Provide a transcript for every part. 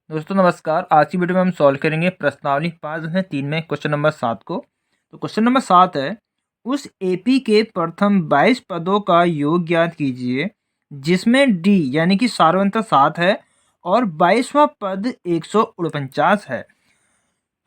दोस्तों नमस्कार। आज की वीडियो में हम सॉल्व करेंगे प्रश्नावली 5/3 में क्वेश्चन नंबर 7 को। तो क्वेश्चन नंबर 7 है, उस एपी के प्रथम 22 पदों का योग ज्ञात कीजिए जिसमें डी यानी कि सार्वंतर 7 है और 22वां पद 149 है।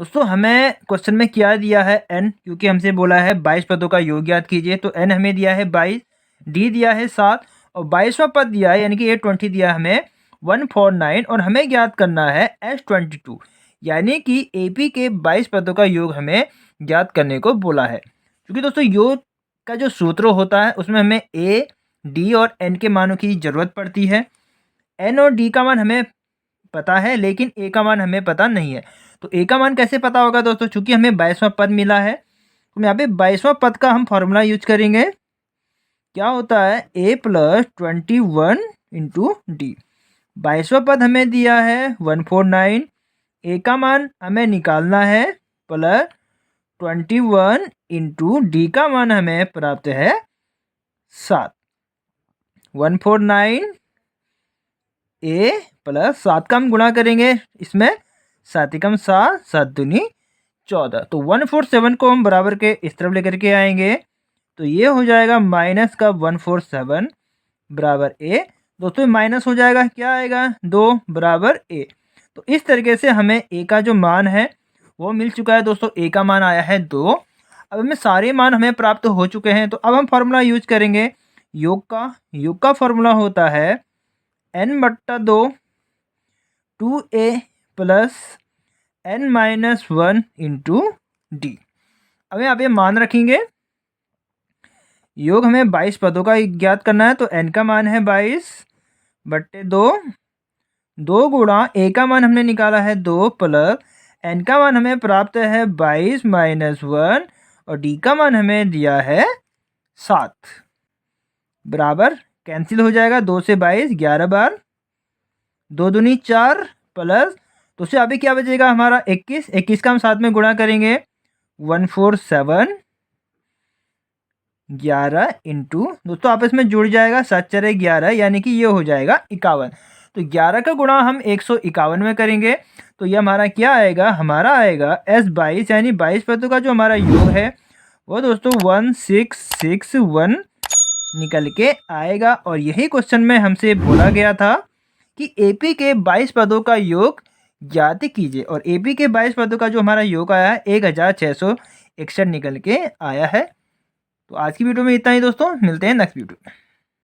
दोस्तों हमें क्वेश्चन में क्या दिया है एन, क्योंकि हमसे बोला है 22 पदों का योग ज्ञात कीजिए, तो एन हमें दिया है 22, डी दिया है 7 और 22वां पद दिया है यानी कि 820 दिया है हमें 149 और हमें ज्ञात करना है S22 यानी कि एपी के 22 पदों का योग हमें ज्ञात करने को बोला है। क्योंकि दोस्तों योग का जो सूत्र होता है उसमें हमें ए, डी और एन के मानों की ज़रूरत पड़ती है। एन और डी का मान हमें पता है लेकिन ए का मान हमें पता नहीं है। तो ए का मान कैसे पता होगा दोस्तों, चूंकि हमें 22वां पद मिला है तो यहाँ पे 22वां पद का हम फॉर्मूला यूज करेंगे। क्या होता है ए प्लस 21 इंटू डी। 22वां पद हमें दिया है 149, ए का मान हमें निकालना है प्लस 21 इंटू डी का मान हमें प्राप्त है 7। 149 ए प्लस 7 का हम गुणा करेंगे, इसमें 7 एकम 7, 7 दूनी 14। तो 147 को हम बराबर के इस तरफ लेकर के आएंगे तो ये हो जाएगा माइनस का 147 बराबर ए। दोस्तों माइनस हो जाएगा, क्या आएगा 2 बराबर ए। तो इस तरीके से हमें ए का जो मान है वो मिल चुका है। दोस्तों ए का मान आया है 2। अब हमें सारे मान हमें प्राप्त हो चुके हैं तो अब हम फार्मूला यूज करेंगे योग का फार्मूला होता है n/2 2a plus n-1 into D. अब यहाँ पे मान रखेंगे, योग हमें 22 पदों का ज्ञात करना है तो n का मान है 22/2, 2 गुणा ए का मान हमने निकाला है 2 प्लस n का मान हमें प्राप्त है 22 - 1 और डी का मान हमें दिया है 7 बराबर कैंसिल हो जाएगा। 2 से 22 11 बार, 2 दूनी 4 प्लस तो उससे अभी क्या बचेगा हमारा 21 का हम साथ में गुणा करेंगे 147 11 इंटू, दोस्तों आपस में जुड़ जाएगा 7×4 = 11 यानी कि ये हो जाएगा 51। तो 11 का गुणा हम 151 में करेंगे तो ये हमारा क्या आएगा, हमारा आएगा S22 यानी 22 पदों का जो हमारा योग है वो दोस्तों 1661 निकल के आएगा। और यही क्वेश्चन में हमसे बोला गया था कि एपी के 22 पदों का योग ज्ञात कीजिए और एपी के 22 पदों का जो हमारा योग आया है 1661 निकल के आया है। तो आज की वीडियो में इतना ही दोस्तों, मिलते हैं नेक्स्ट वीडियो में।